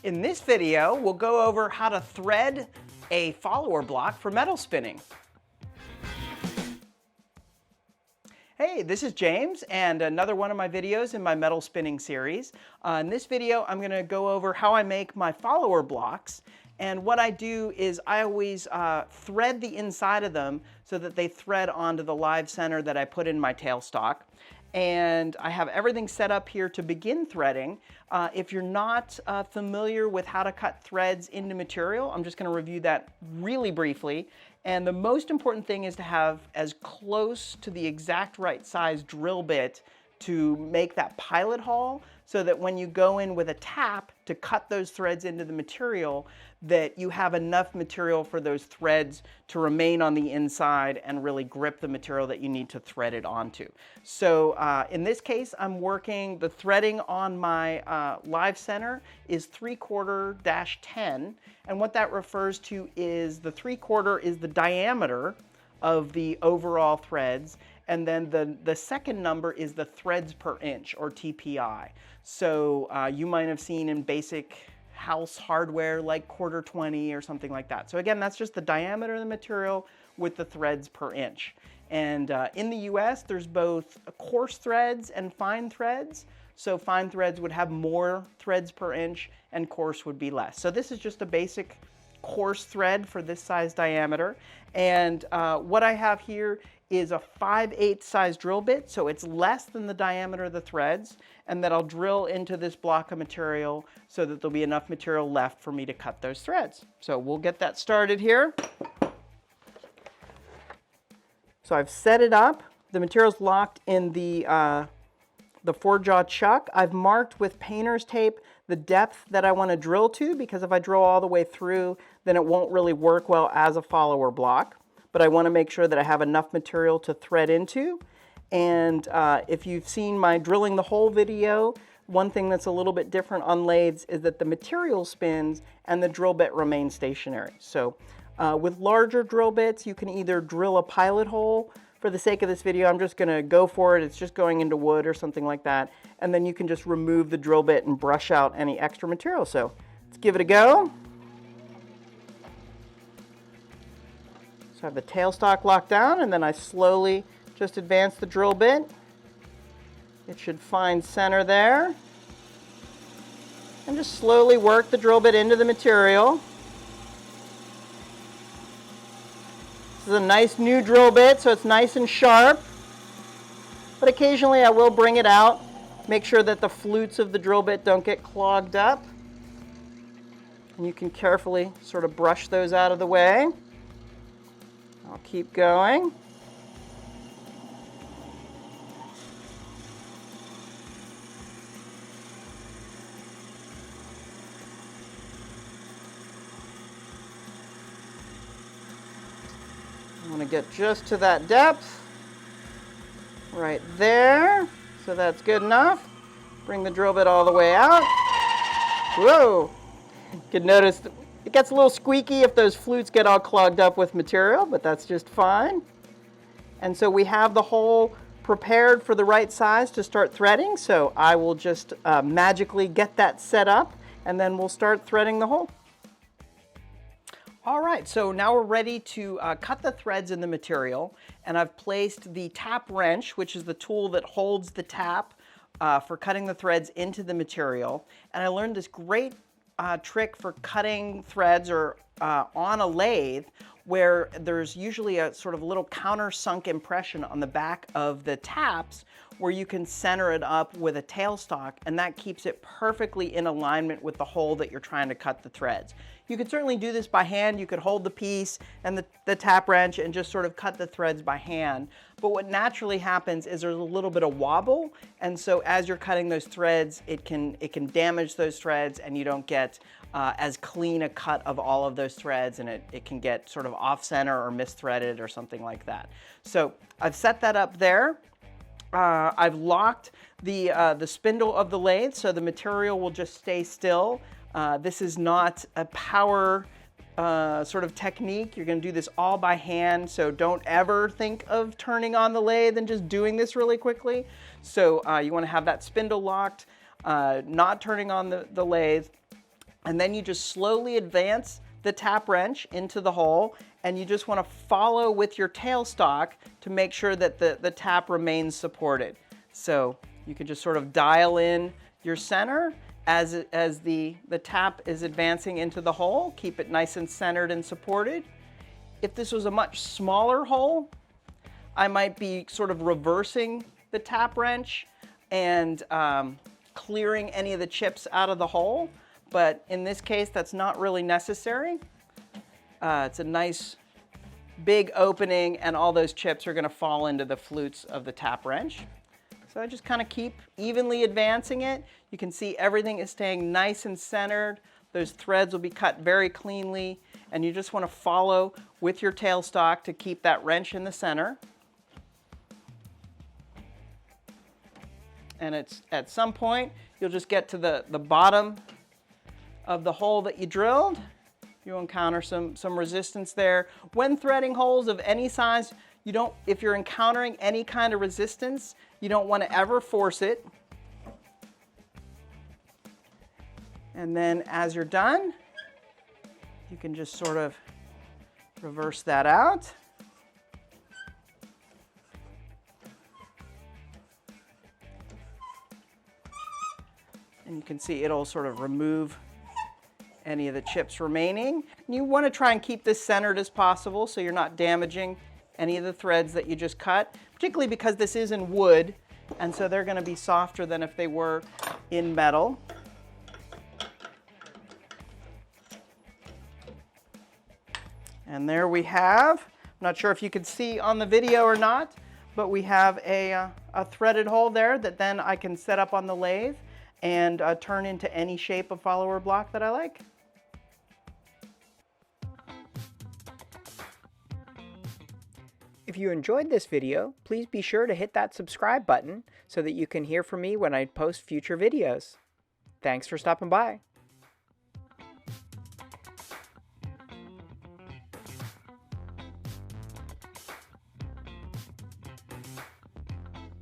In this video, we'll go over how to thread a follower block for metal spinning. Hey, this is James and another one of my videos in my metal spinning series. In this video, I'm going to go over how I make my follower blocks. And what I do is I always thread the inside of them so that they thread onto the live center that I put in my tailstock. And I have everything set up here to begin threading. If you're not familiar with how to cut threads into material, I'm just going to review that really briefly. And the most important thing is to have as close to the exact right size drill bit to make that pilot hole, so that when you go in with a tap to cut those threads into the material, that you have enough material for those threads to remain on the inside and really grip the material that you need to thread it onto. So in this case, I'm working, the threading on my live center is 3/4-10, and what that refers to is the 3/4 is the diameter of the overall threads, and then the second number is the threads per inch, or TPI. So you might have seen in basic house hardware like 1/4-20 or something like that. So again, that's just the diameter of the material with the threads per inch. And in the US, there's both coarse threads and fine threads. So fine threads would have more threads per inch and coarse would be less. So this is just a basic coarse thread for this size diameter. And what I have here is a 5/8 size drill bit, so it's less than the diameter of the threads, and that I'll drill into this block of material so that there'll be enough material left for me to cut those threads. So we'll get that started here. So I've set it up. The material's locked in the 4-jaw chuck. I've marked with painter's tape the depth that I want to drill to, because if I drill all the way through, then it won't really work well as a follower block. But I want to make sure that I have enough material to thread into. And if you've seen my drilling the hole video, one thing that's a little bit different on lathes is that the material spins and the drill bit remains stationary. So with larger drill bits, you can either drill a pilot hole. For the sake of this video, I'm just going to go for it. It's just going into wood or something like that. And then you can just remove the drill bit and brush out any extra material. So let's give it a go. So I have the tailstock locked down, and then I slowly just advance the drill bit. It should find center there. And just slowly work the drill bit into the material. This is a nice new drill bit, so it's nice and sharp. But occasionally I will bring it out. Make sure that the flutes of the drill bit don't get clogged up. And you can carefully sort of brush those out of the way. I'll keep going. I want to get just to that depth, right there. So that's good enough. Bring the drill bit all the way out. Whoa! You can notice that it gets a little squeaky if those flutes get all clogged up with material, but that's just fine. And so we have the hole prepared for the right size to start threading. So I will just magically get that set up, and then we'll start threading the hole. All right, so now we're ready to cut the threads in the material, and I've placed the tap wrench, which is the tool that holds the tap for cutting the threads into the material. And I learned this great trick for cutting threads or on a lathe, where there's usually a sort of little countersunk impression on the back of the taps where you can center it up with a tailstock, and that keeps it perfectly in alignment with the hole that you're trying to cut the threads. You could certainly do this by hand. You could hold the piece and the tap wrench and just sort of cut the threads by hand. But what naturally happens is there's a little bit of wobble, and so as you're cutting those threads, it can damage those threads, and you don't get as clean a cut of all of those threads, and it can get sort of off center or misthreaded or something like that. So I've set that up there. I've locked the spindle of the lathe so the material will just stay still. This is not a power sort of technique. You're going to do this all by hand, so don't ever think of turning on the lathe and just doing this really quickly. So you want to have that spindle locked, not turning on the lathe. And then you just slowly advance the tap wrench into the hole, and you just want to follow with your tailstock to make sure that the tap remains supported. So you can just sort of dial in your center as the tap is advancing into the hole. Keep it nice and centered and supported. If this was a much smaller hole, I might be sort of reversing the tap wrench and clearing any of the chips out of the hole. But in this case, that's not really necessary. It's a nice big opening, and all those chips are going to fall into the flutes of the tap wrench. So I just kind of keep evenly advancing it. You can see everything is staying nice and centered. Those threads will be cut very cleanly, and you just want to follow with your tailstock to keep that wrench in the center. And it's at some point, you'll just get to the bottom of the hole that you drilled. You'll encounter some resistance there. When threading holes of any size, if you're encountering any kind of resistance, you don't want to ever force it. And then as you're done, you can just sort of reverse that out. And you can see it'll sort of remove any of the chips remaining. And you want to try and keep this centered as possible so you're not damaging any of the threads that you just cut, particularly because this is in wood, and so they're going to be softer than if they were in metal. And there we have, I'm not sure if you can see on the video or not, but we have a threaded hole there that then I can set up on the lathe and turn into any shape of follower block that I like. If you enjoyed this video, please be sure to hit that subscribe button so that you can hear from me when I post future videos. Thanks for stopping by.